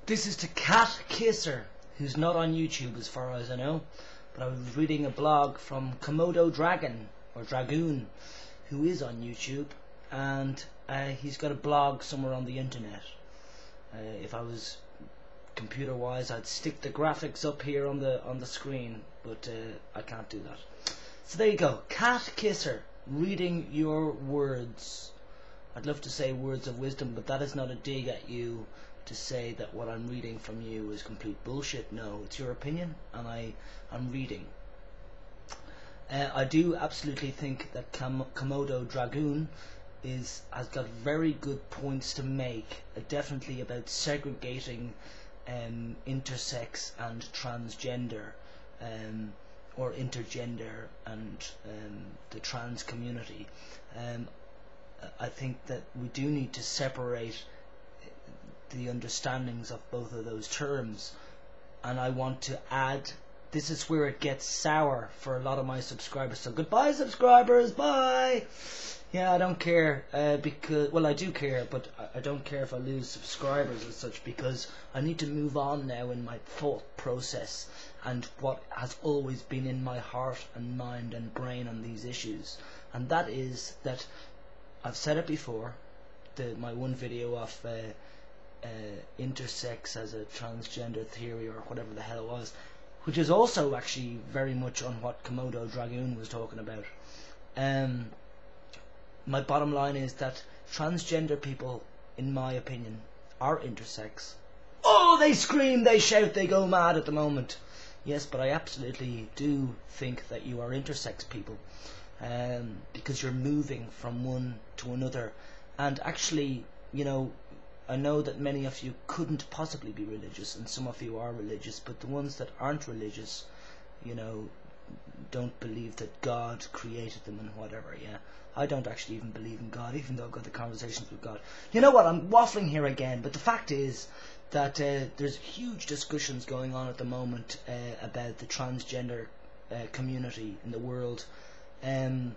This is to Cat Kisser, who's not on YouTube as far as I know, but I was reading a blog from Komodo Dragon, or Dragoon, who is on YouTube, and he's got a blog somewhere on the internet. If I was computer wise, I'd stick the graphics up here on the screen, but I can't do that. So there you go, Cat Kisser, reading your words. I'd love to say words of wisdom, but that is not a dig at you to say that what I'm reading from you is complete bullshit. No, it's your opinion, and I'm reading. I do absolutely think that Komodo Dragoon has got very good points to make, definitely about segregating intersex and transgender, or intergender and the trans community. I think that we do need to separate the understandings of both of those terms, and I want to add, this is where it gets sour for a lot of my subscribers, so goodbye subscribers, bye. Yeah, I don't care, because, well, I do care, but I don't care if I lose subscribers as such, because I need to move on now in my thought process and what has always been in my heart and mind and brain on these issues, and that is that I've said it before, my one video of intersex as a transgender theory, or whatever the hell it was, which is also actually very much on what Komodo Dragoon was talking about. My bottom line is that transgender people, in my opinion, are intersex. Oh, they scream, they shout, they go mad at the moment. Yes, but I absolutely do think that you are intersex people, because you're moving from one to another. And actually, you know, I know that many of you couldn't possibly be religious, and some of you are religious, but the ones that aren't religious, you know, don't believe that God created them and whatever. Yeah, I don't actually even believe in God, even though I've got the conversations with God. You know what, I'm waffling here again, but the fact is that there's huge discussions going on at the moment about the transgender community in the world, and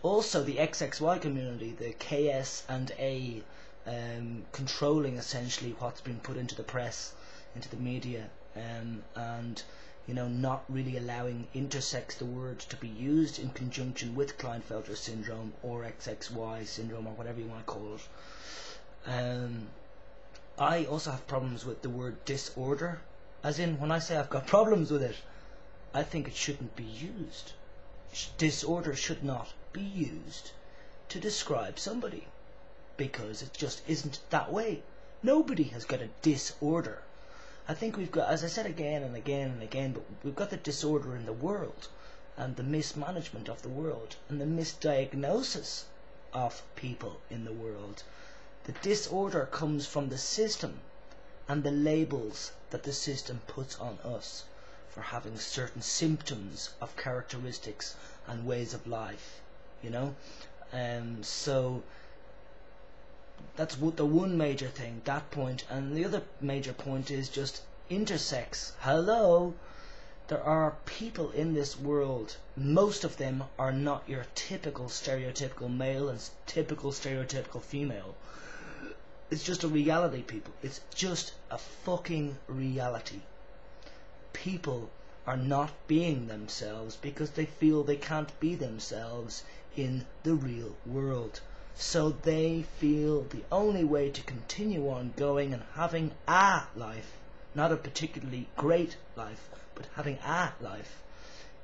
also the XXY community, the KS and A, controlling essentially what's been put into the press, into the media, and you know, not really allowing intersex, the word, to be used in conjunction with Klinefelter syndrome or XXY syndrome, or whatever you want to call it. I also have problems with the word disorder, as in, when I say I've got problems with it, I think it shouldn't be used. Disorder should not be used to describe somebody, because it just isn't that way. Nobody has got a disorder. I think we've got, as I said again and again and again, but we've got the disorder in the world, and the mismanagement of the world, and the misdiagnosis of people in the world. The disorder comes from the system and the labels that the system puts on us for having certain symptoms of characteristics and ways of life, you know. So that's the one major thing, that point. And the other major point is just intersex. Hello, there are people in this world, most of them are not your typical stereotypical male and typical stereotypical female. It's just a reality, people. It's just a fucking reality. People are not being themselves because they feel they can't be themselves in the real world. So they feel the only way to continue on going and having a life, not a particularly great life, but having a life,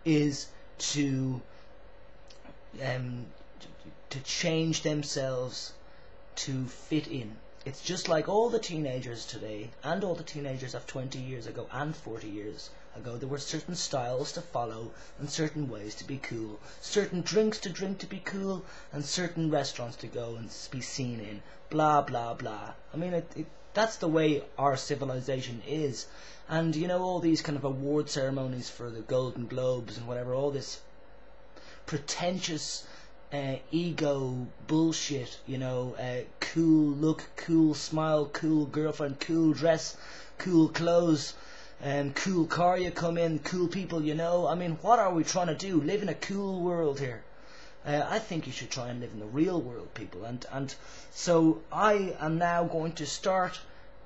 is to change themselves to fit in. It's just like all the teenagers today, and all the teenagers of 20 years ago and 40 years ago. There were certain styles to follow and certain ways to be cool, certain drinks to drink to be cool, and certain restaurants to go and be seen in, blah blah blah. I mean, that's the way our civilization is. And you know, all these kind of award ceremonies for the Golden Globes and whatever, all this pretentious ego bullshit, you know, cool look, cool smile, cool girlfriend, cool dress, cool clothes, cool car you come in, cool people, you know. I mean, what are we trying to do? Live in a cool world here. I think you should try and live in the real world, people. And so I am now going to start